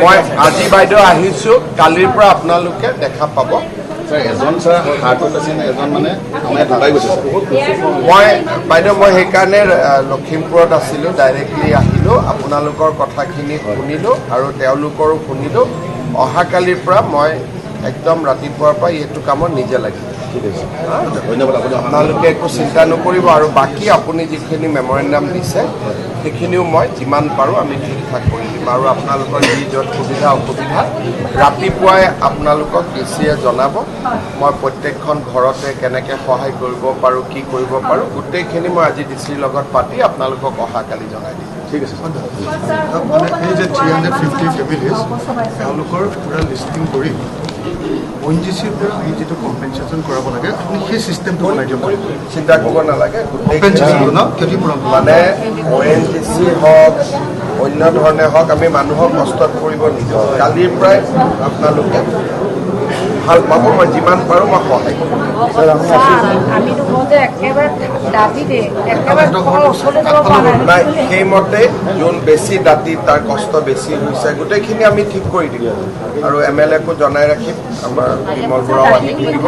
মই আজি বাইদেউ আহিছোঁ, কালিৰ পৰা আপোনালোকে দেখা পাব। এজন ছাৰ হাৰ্টত আছে, এজন মানে আমাৰ ঢুকাই গৈছে। মই বাইদেউ মই সেইকাৰণে লখিমপুৰত আছিলোঁ, ডাইৰেক্টলি আহিলোঁ, আপোনালোকৰ কথাখিনি শুনিলোঁ আৰু তেওঁলোকৰো শুনিলোঁ। অহাকালিৰ পৰা মই একদম ৰাতিপুৱাৰ পৰা এইটো কামত নিজে লাগিম। ঠিক আছে, ধন্যবাদ। আপোনালোকে একো চিন্তা নকৰিব আৰু বাকী আপুনি যিখিনি মেমৰেণ্ডাম দিছে সেইখিনিও মই যিমান পাৰোঁ আমি ঠিক ঠাক কৰি দিম আৰু আপোনালোকৰ যি য'ত সুবিধা অসুবিধা ৰাতিপুৱাই আপোনালোকক ডিচিয়ে জনাব। মই প্ৰত্যেকখন ঘৰতে কেনেকৈ সহায় কৰিব পাৰোঁ, কি কৰিব পাৰোঁ, গোটেইখিনি মই আজি ডিচিৰ লগত পাতি আপোনালোকক অহাকালি জনাই দিম। ঠিক আছে। মানে এই যে 350 ফেমিলিজ তেওঁলোকৰ পুৰা লিষ্টিং কৰি ONGCৰ পৰা আমি যিটো কম্পেনচেশ্যন কৰাব লাগে আপুনি সেই চিষ্টেমটো বনাই দিয়ক। চিন্তা কৰিব নালাগে, কম্পেনচেশ্যন ন ক্ষতিপূৰণ মানে ONGC হওক অন্য ধৰণে হওক আমি মানুহক কষ্টত কৰিব নিদিওঁ। কালিৰ পৰাই আপোনালোকে ভাল পাব, মই যিমান পাৰোঁ মই সহায় কৰিম। নাই সেইমতে যোন বেছি দাঁতি তাৰ কষ্ট বেছি হৈছে গোটেইখিনি আমি ঠিক কৰি দিম আৰু MLAকো জনাই ৰাখিম। আমাৰ বিমল বৰাও আহি থাকিব।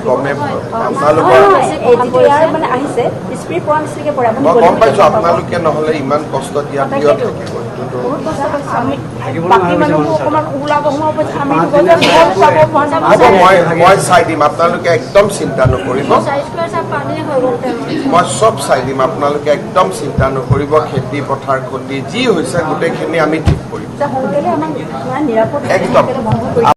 গমে আপোনালোকৰ মই গম পাইছোঁ আপোনালোকে নহ'লে ইমান কষ্ট দিয়াত কিয় থাকিব। মই চাই দিম, আপোনালোকে একদম চিন্তা নকৰিব, মই চব চাই দিম, আপোনালোকে একদম চিন্তা নকৰিব। খেতি পথাৰ ক্ষতি যি হৈছে গোটেইখিনি আমি ঠিক কৰিম একদম।